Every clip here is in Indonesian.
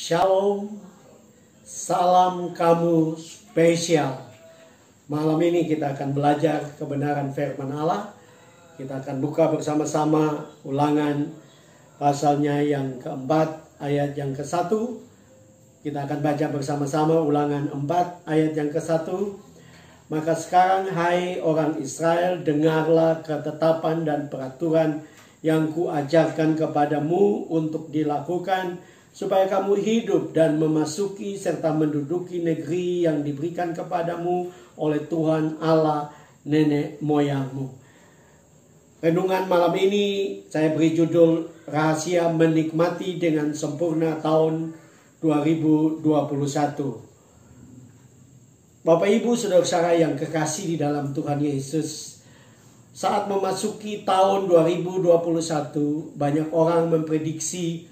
Shalom, salam kamu spesial. Malam ini kita akan belajar kebenaran firman Allah. Kita akan buka bersama-sama Ulangan pasalnya yang keempat, ayat yang ke-1. Kita akan baca bersama-sama Ulangan 4, ayat yang ke-1. Maka sekarang, hai orang Israel, dengarlah ketetapan dan peraturan yang kuajarkan kepadamu untuk dilakukan, supaya kamu hidup dan memasuki serta menduduki negeri yang diberikan kepadamu oleh Tuhan Allah nenek moyangmu. Renungan malam ini saya beri judul Rahasia Menikmati dengan Sempurna tahun 2021. Bapak Ibu saudara-saudara yang kekasih di dalam Tuhan Yesus, saat memasuki tahun 2021, banyak orang memprediksi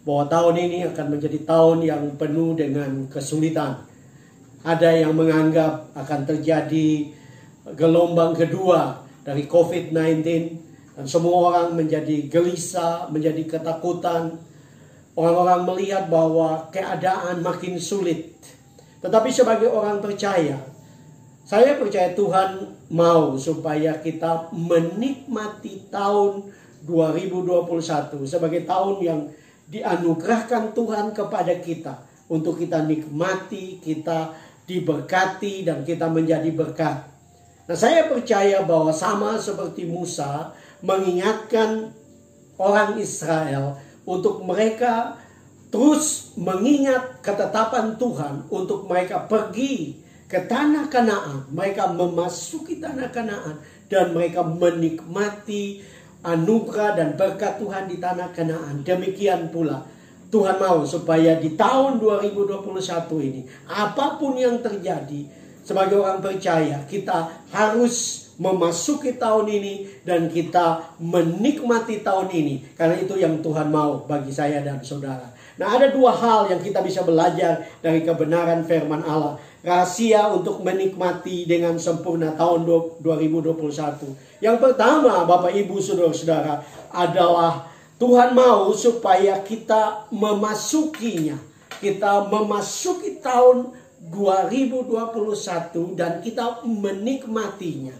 bahwa tahun ini akan menjadi tahun yang penuh dengan kesulitan. Ada yang menganggap akan terjadi gelombang kedua dari COVID-19 dan semua orang menjadi gelisah, menjadi ketakutan. Orang-orang melihat bahwa keadaan makin sulit. Tetapi sebagai orang percaya, saya percaya Tuhan mau supaya kita menikmati tahun 2021 sebagai tahun yang dianugerahkan Tuhan kepada kita untuk kita nikmati, kita diberkati, dan kita menjadi berkat. Nah, saya percaya bahwa sama seperti Musa mengingatkan orang Israel untuk mereka terus mengingat ketetapan Tuhan untuk mereka pergi ke tanah Kanaan, mereka memasuki tanah Kanaan dan mereka menikmati anugerah dan berkat Tuhan di tanah Kanaan. Demikian pula Tuhan mau supaya di tahun 2021 ini, apapun yang terjadi, sebagai orang percaya kita harus memasuki tahun ini dan kita menikmati tahun ini, karena itu yang Tuhan mau bagi saya dan saudara. Nah, ada dua hal yang kita bisa belajar dari kebenaran firman Allah. Rahasia untuk menikmati dengan sempurna tahun 2021. Yang pertama, Bapak Ibu saudara-saudara, adalah Tuhan mau supaya kita memasukinya. Kita memasuki tahun 2021 dan kita menikmatinya.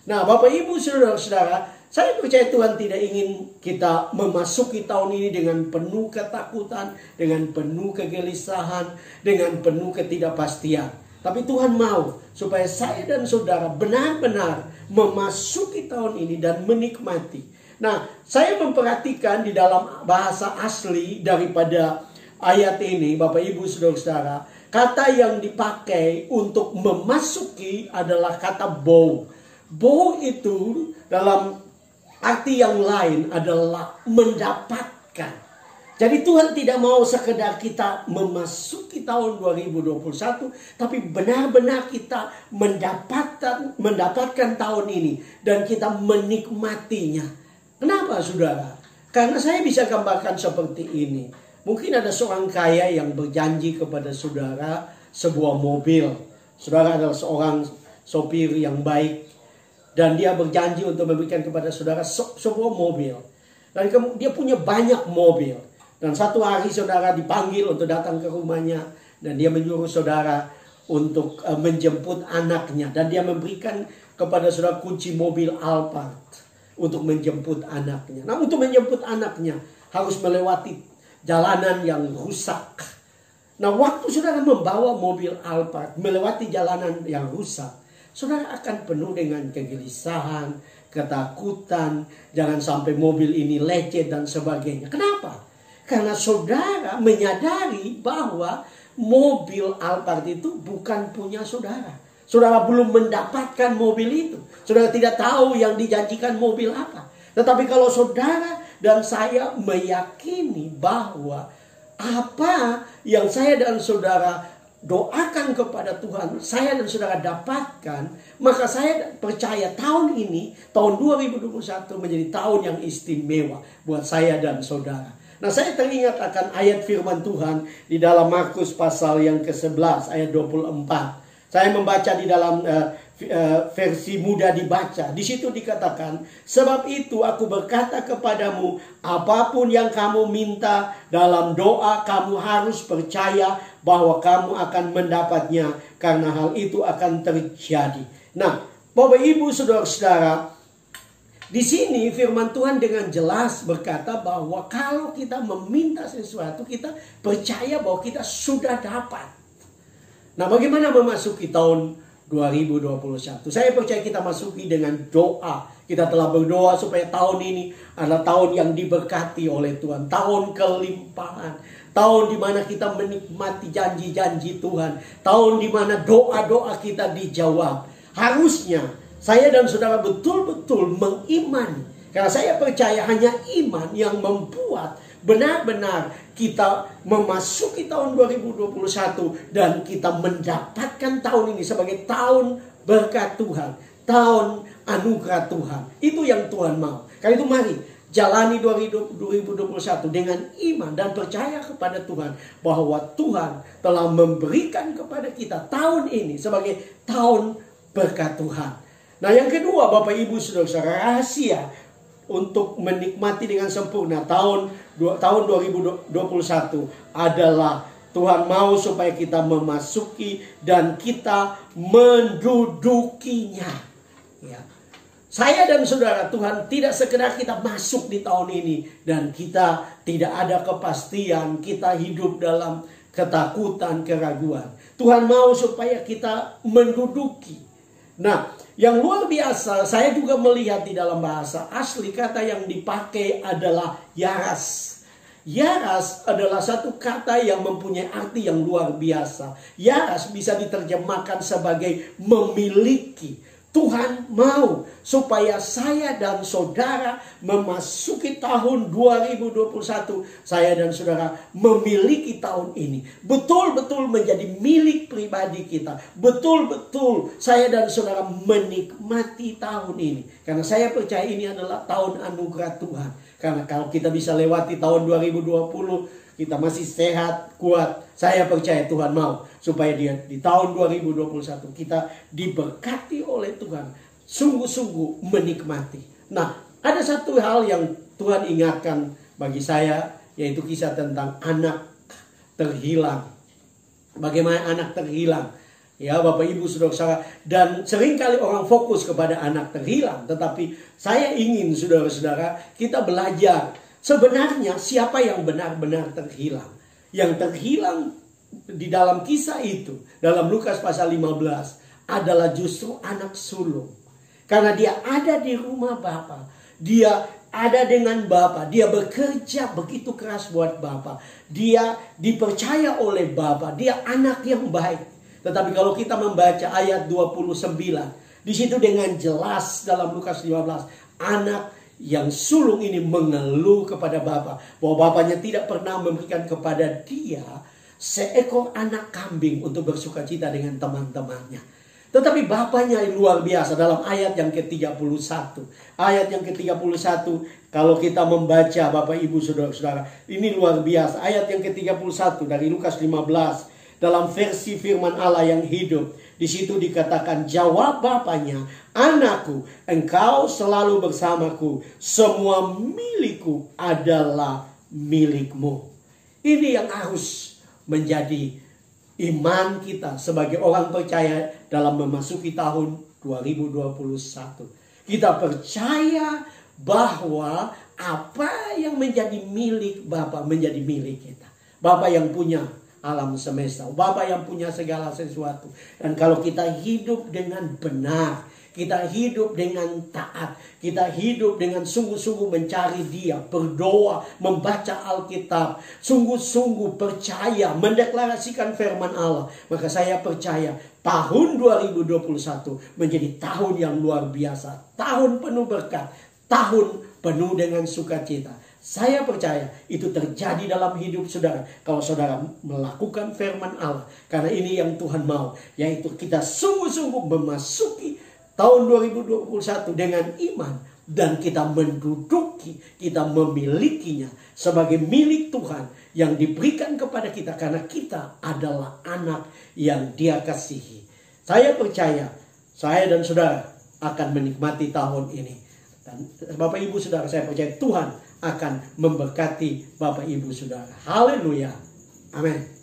Nah, Bapak Ibu saudara-saudara, saya percaya Tuhan tidak ingin kita memasuki tahun ini dengan penuh ketakutan, dengan penuh kegelisahan, dengan penuh ketidakpastian. Tapi Tuhan mau supaya saya dan saudara benar-benar memasuki tahun ini dan menikmati. Nah, saya memperhatikan di dalam bahasa asli daripada ayat ini, Bapak Ibu saudara-saudara, kata yang dipakai untuk memasuki adalah kata bow. Bow itu dalam arti yang lain adalah mendapatkan. Jadi Tuhan tidak mau sekedar kita memasuki tahun 2021, tapi benar-benar kita mendapatkan tahun ini dan kita menikmatinya. Kenapa saudara? Karena saya bisa gambarkan seperti ini. Mungkin ada seorang kaya yang berjanji kepada saudara sebuah mobil. Saudara adalah seorang sopir yang baik dan dia berjanji untuk memberikan kepada saudara sebuah mobil. Dan dia punya banyak mobil. Dan satu hari saudara dipanggil untuk datang ke rumahnya. Dan dia menyuruh saudara untuk menjemput anaknya. Dan dia memberikan kepada saudara kunci mobil Alphard untuk menjemput anaknya. Nah, untuk menjemput anaknya harus melewati jalanan yang rusak. Nah, waktu saudara membawa mobil Alphard melewati jalanan yang rusak, saudara akan penuh dengan kegelisahan, ketakutan. Jangan sampai mobil ini lecet dan sebagainya. Kenapa? Karena saudara menyadari bahwa mobil Alphard itu bukan punya saudara. Saudara belum mendapatkan mobil itu. Saudara tidak tahu yang dijanjikan mobil apa. Tetapi kalau saudara dan saya meyakini bahwa apa yang saya dan saudara doakan kepada Tuhan, saya dan saudara dapatkan, maka saya percaya tahun ini, tahun 2021 menjadi tahun yang istimewa buat saya dan saudara. Nah, saya teringat akan ayat firman Tuhan di dalam Markus pasal yang ke-11 ayat 24. Saya membaca di dalam versi mudah dibaca. Di situ dikatakan, sebab itu aku berkata kepadamu, apapun yang kamu minta dalam doa, kamu harus percaya bahwa kamu akan mendapatnya, karena hal itu akan terjadi. Nah, Bapak Ibu Saudara-saudara, di sini firman Tuhan dengan jelas berkata bahwa kalau kita meminta sesuatu, kita percaya bahwa kita sudah dapat. Nah, bagaimana memasuki tahun 2021? Saya percaya kita masuki dengan doa. Kita telah berdoa supaya tahun ini adalah tahun yang diberkati oleh Tuhan. Tahun kelimpahan. Tahun di mana kita menikmati janji-janji Tuhan. Tahun di mana doa-doa kita dijawab. Harusnya saya dan saudara betul-betul mengimani. Karena saya percaya hanya iman yang membuat benar-benar kita memasuki tahun 2021 dan kita mendapatkan tahun ini sebagai tahun berkat Tuhan, tahun anugerah Tuhan. Itu yang Tuhan mau. Karena itu mari jalani 2021 dengan iman dan percaya kepada Tuhan bahwa Tuhan telah memberikan kepada kita tahun ini sebagai tahun berkat Tuhan. Nah, yang kedua, Bapak Ibu Saudara-saudara, rahasia untuk menikmati dengan sempurna tahun 2021 adalah Tuhan mau supaya kita memasuki dan kita mendudukinya. Ya. Saya dan saudara, Tuhan tidak sekedar kita masuk di tahun ini dan kita tidak ada kepastian, kita hidup dalam ketakutan, keraguan. Tuhan mau supaya kita menduduki. Nah, yang luar biasa, saya juga melihat di dalam bahasa asli kata yang dipakai adalah yaras. Yaras adalah satu kata yang mempunyai arti yang luar biasa. Yaras bisa diterjemahkan sebagai memiliki. Tuhan mau supaya saya dan saudara memasuki tahun 2021. Saya dan saudara memiliki tahun ini. Betul-betul menjadi milik pribadi kita. Betul-betul saya dan saudara menikmati tahun ini. Karena saya percaya ini adalah tahun anugerah Tuhan. Karena kalau kita bisa lewati tahun 2020, kita masih sehat, kuat. Saya percaya Tuhan mau supaya di tahun 2021 kita diberkati oleh Tuhan. Sungguh-sungguh menikmati. Nah, ada satu hal yang Tuhan ingatkan bagi saya, yaitu kisah tentang anak terhilang. Bagaimana anak terhilang? Ya, Bapak Ibu Saudara-saudara, dan seringkali orang fokus kepada anak terhilang. Tetapi saya ingin saudara-saudara kita belajar sebenarnya siapa yang benar-benar terhilang. Yang terhilang di dalam kisah itu, dalam Lukas pasal 15, adalah justru anak sulung. Karena dia ada di rumah Bapa, dia ada dengan Bapa, dia bekerja begitu keras buat Bapa, dia dipercaya oleh Bapa, dia anak yang baik. Tetapi kalau kita membaca ayat 29, di situ dengan jelas dalam Lukas 15, anak yang sulung ini mengeluh kepada Bapa bahwa bapaknya tidak pernah memberikan kepada dia seekor anak kambing untuk bersukacita dengan teman-temannya. Tetapi bapaknya luar biasa dalam ayat yang ke-31. Ayat yang ke-31 kalau kita membaca Bapak Ibu Saudara-saudara, ini luar biasa. Ayat yang ke-31 dari Lukas 15 dalam versi firman Allah yang hidup. Di situ dikatakan, jawab bapaknya, anakku, engkau selalu bersamaku, semua milikku adalah milikmu. Ini yang harus menjadi iman kita sebagai orang percaya dalam memasuki tahun 2021. Kita percaya bahwa apa yang menjadi milik Bapa menjadi milik kita. Bapa yang punya alam semesta, Bapa yang punya segala sesuatu. Dan kalau kita hidup dengan benar, kita hidup dengan taat, kita hidup dengan sungguh-sungguh mencari Dia, berdoa, membaca Alkitab, sungguh-sungguh percaya, mendeklarasikan firman Allah, maka saya percaya tahun 2021 menjadi tahun yang luar biasa, tahun penuh berkat, tahun penuh dengan sukacita. Saya percaya itu terjadi dalam hidup saudara kalau saudara melakukan firman Allah. Karena ini yang Tuhan mau, yaitu kita sungguh-sungguh memasuki tahun 2021 dengan iman. Dan kita menduduki, kita memilikinya sebagai milik Tuhan yang diberikan kepada kita. Karena kita adalah anak yang Dia kasihi. Saya percaya saya dan saudara akan menikmati tahun ini. Dan Bapak Ibu Saudara, saya percaya Tuhan akan memberkati Bapak Ibu Saudara. Haleluya. Amin.